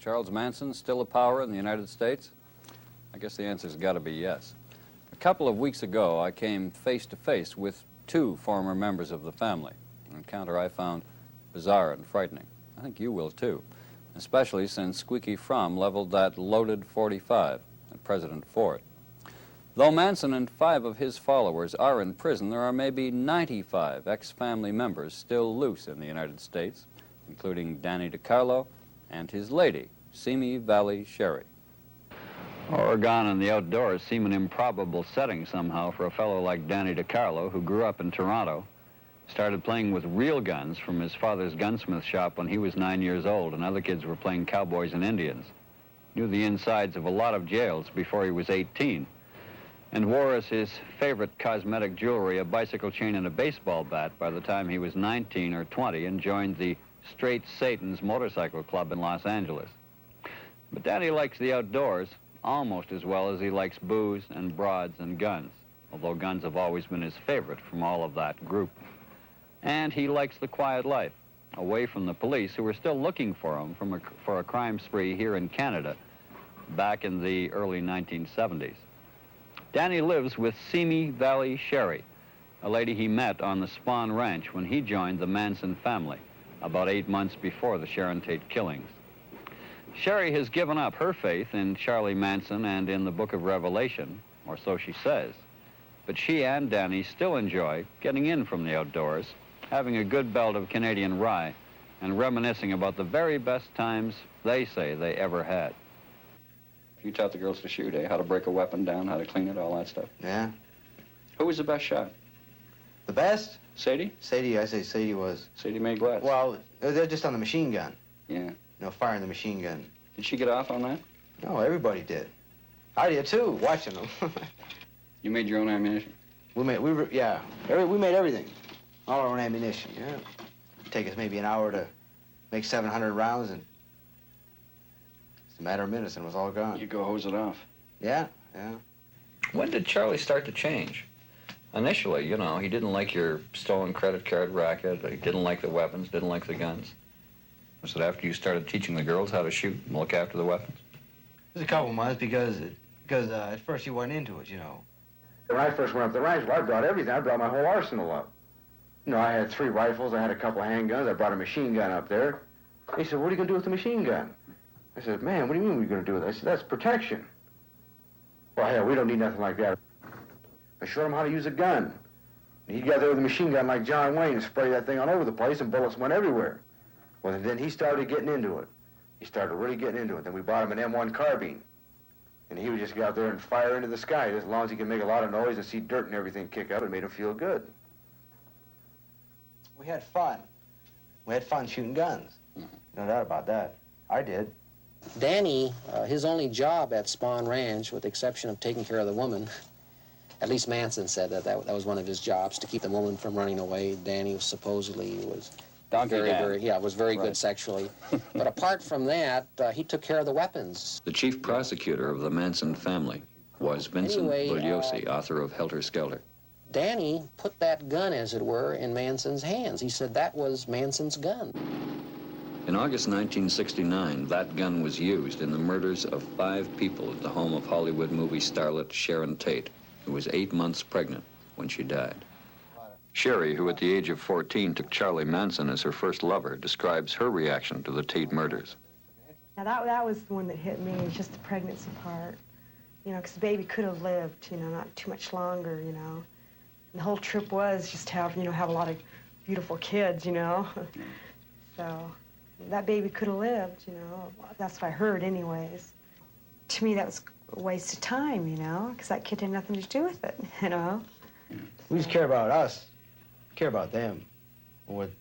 Charles Manson still a power in the United States? I guess the answer's got to be yes. A couple of weeks ago, I came face to face with two former members of the family, an encounter I found bizarre and frightening. I think you will, too, especially since Squeaky Fromm leveled that loaded .45 at President Ford. Though Manson and 5 of his followers are in prison, there are maybe 95 ex-family members still loose in the United States, including Danny Decarlo and his lady, Simi Valley Sherry. Oregon and the outdoors seem an improbable setting somehow for a fellow like Danny Decarlo, who grew up in Toronto, started playing with real guns from his father's gunsmith shop when he was 9 years old, and other kids were playing cowboys and Indians. Knew the insides of a lot of jails before he was 18, and wore as his favorite cosmetic jewelry a bicycle chain and a baseball bat by the time he was 19 or 20 and joined the Straight Satan's motorcycle club in Los Angeles. But Danny likes the outdoors almost as well as he likes booze and broads and guns, although guns have always been his favorite from all of that group. And he likes the quiet life, away from the police, who were still looking for him for a crime spree here in Canada back in the early 1970s. Danny lives with Simi Valley Sherry, a lady he met on the Spawn Ranch when he joined the Manson family about 8 months before the Sharon Tate killings. Sherry has given up her faith in Charlie Manson and in the Book of Revelation, or so she says, but she and Danny still enjoy getting in from the outdoors, having a good belt of Canadian rye, and reminiscing about the very best times they say they ever had. You taught the girls to shoot, eh? How to break a weapon down, how to clean it, all that stuff. Yeah. Who was the best shot? The best? Sadie? Sadie, I say Sadie was. Sadie Mae Glass. Well, they're just on the machine gun. Yeah. You know, firing the machine gun. Did she get off on that? No, everybody did. I did too, watching them. You made your own ammunition? We made everything. All our own ammunition, yeah. It'd take us maybe an hour to make 700 rounds, and it's a matter of minutes and it was all gone. You go hose it off. Yeah, yeah. When did Charlie start to change? Initially, you know, he didn't like your stolen credit card racket, he didn't like the weapons, didn't like the guns. Was it after you started teaching the girls how to shoot and look after the weapons? It was a couple months because at first he wasn't into it, you know. When I first went up the ranch, well, I brought everything. I brought my whole arsenal up. You know, I had 3 rifles, I had a couple of handguns, I brought a machine gun up there. He said, what are you going to do with the machine gun? I said, man, what do you mean what are you going to do with it? I said, that's protection. Well, hell, we don't need nothing like that. I showed him how to use a gun. And he got there with a machine gun like John Wayne and sprayed that thing all over the place and bullets went everywhere. Well, then he started getting into it. He started really getting into it. Then we bought him an M1 carbine. And he would just get out there and fire into the sky. As long as he could make a lot of noise and see dirt and everything kick up, it made him feel good. We had fun. We had fun shooting guns. No doubt about that. I did. Danny, his only job at Spawn Ranch, with the exception of taking care of the woman, at least Manson said that was one of his jobs, to keep the woman from running away. Danny supposedly was very good sexually. But apart from that, he took care of the weapons. The chief prosecutor of the Manson family was Vincent Bugliosi, author of Helter Skelter. Danny put that gun, as it were, in Manson's hands. He said that was Manson's gun. In August 1969, that gun was used in the murders of 5 people at the home of Hollywood movie starlet Sharon Tate, who was 8 months pregnant when she died. Sherry, who at the age of 14 took Charlie Manson as her first lover, describes her reaction to the Tate murders. Now that was the one that hit me, just the pregnancy part. You know, because the baby could have lived, you know, not too much longer, you know. And the whole trip was just have a lot of beautiful kids, you know. So that baby could have lived, you know. That's what I heard anyways. To me, that was a waste of time, you know, because that kid had nothing to do with it, you know. We just care about us. Care about them, what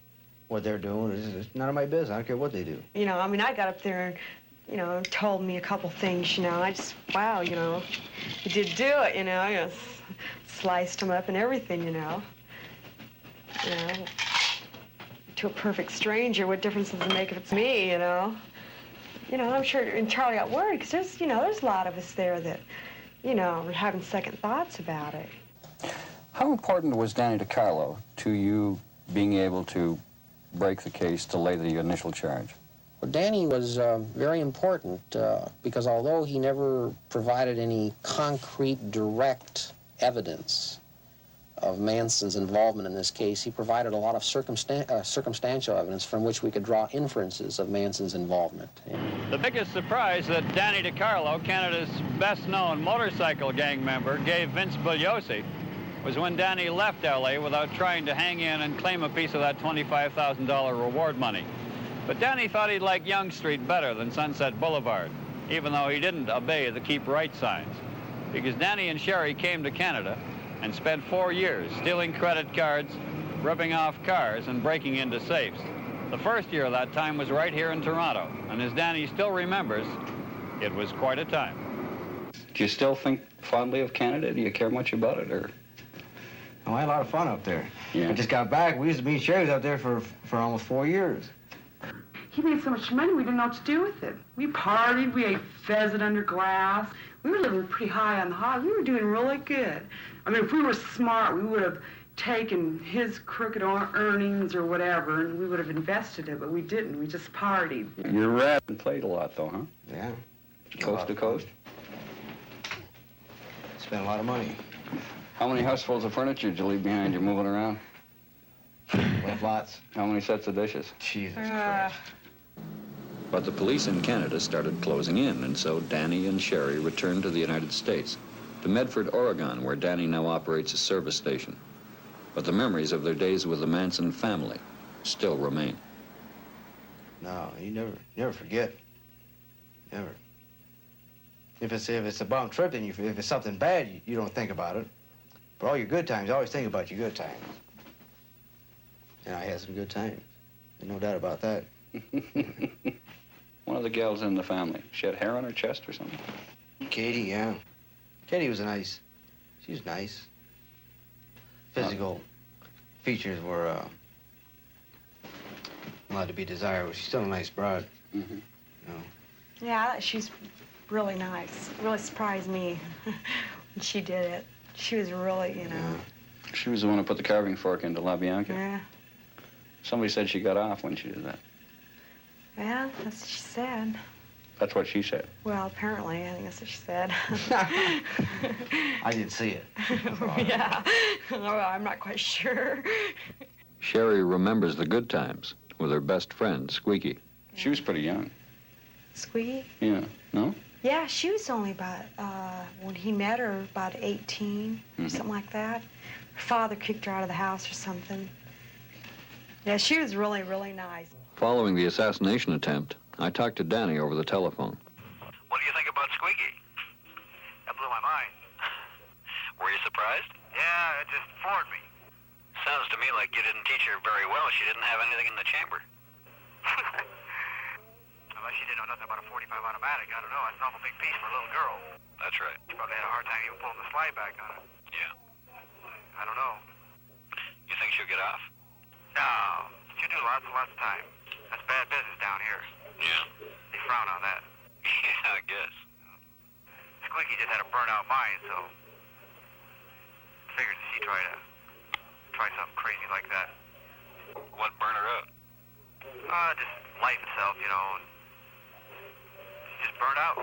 they're doing. It's none of my business. I don't care what they do. You know, I mean, I got up there and, you know, told me a couple things, you know. I just, wow, you know, you did do it, you know, sliced them up and everything, you know. You know, to a perfect stranger, what difference does it make if it's me, you know? You know, I'm sure, and Charlie got worried, because there's, you know, there's a lot of us there that, you know, were having second thoughts about it. How important was Danny Decarlo to you being able to break the case to lay the initial charge? Well, Danny was very important because although he never provided any concrete, direct evidence of Manson's involvement in this case, he provided a lot of circumstantial evidence from which we could draw inferences of Manson's involvement. The biggest surprise that Danny Decarlo, Canada's best-known motorcycle gang member, gave Vince Bugliosi was when Danny left L.A. without trying to hang in and claim a piece of that $25,000 reward money. But Danny thought he'd like Yonge Street better than Sunset Boulevard, even though he didn't obey the Keep Right signs. Because Danny and Sherry came to Canada and spent 4 years stealing credit cards, ripping off cars, and breaking into safes. The first year of that time was right here in Toronto, and as Danny still remembers, it was quite a time. Do you still think fondly of Canada? Do you care much about it, or? Oh, I had a lot of fun up there. Yeah. I just got back. We used to be in Sherry's up there for almost 4 years. He made so much money, we didn't know what to do with it. We partied, we ate pheasant under glass. We were living pretty high on the hog. We were doing really good. I mean, if we were smart, we would have taken his crooked earnings or whatever, and we would have invested it, but we didn't. We just partied. You read and played a lot, though, huh? Yeah. Coast to coast? Spent a lot of money. How many housefuls of furniture did you leave behind you moving around? Left lots. How many sets of dishes? Jesus Christ. But the police in Canada started closing in, and so Danny and Sherry returned to the United States, to Medford, Oregon, where Danny now operates a service station. But the memories of their days with the Manson family still remain. No, you never forget. Never. If it's a bum trip, then if it's something bad, you don't think about it. For all your good times, you always think about your good times. And I had some good times. There's no doubt about that. One of the gals in the family. She had hair on her chest or something? Katie, yeah. Katie was she was nice. Physical features were allowed to be desired, but she's still a nice broad. Mm-hmm. You know. Yeah, she's really nice. Really surprised me when she did it. She was really, you know. Yeah. She was the one who put the carving fork into La Bianca. Yeah. Somebody said she got off when she did that. Yeah, that's what she said. That's what she said. Well, apparently, I think that's what she said. I didn't see it. Yeah. Well, I'm not quite sure. Sherry remembers the good times with her best friend, Squeaky. She was pretty young. Squeaky? Yeah. No? Yeah, she was only about, when he met her, about 18, something like that. Her father kicked her out of the house or something. Yeah, she was really, really nice. Following the assassination attempt, I talked to Danny over the telephone. What do you think about Squeaky? That blew my mind. Were you surprised? Yeah, it just floored me. Sounds to me like you didn't teach her very well. She didn't have anything in the chamber. Unless she didn't know nothing about a .45 automatic, I don't know. It's an awful big piece for a little girl. That's right. She probably had a hard time even pulling the slide back on it. Yeah. I don't know. You think she'll get off? No. She'll do lots and lots of time. That's bad business down here. Yeah. They frown on that. Yeah, I guess. Squeaky just had a burnt-out mind, so figured she'd try something crazy like that. What burned her out? Just life itself, you know. She just burned out.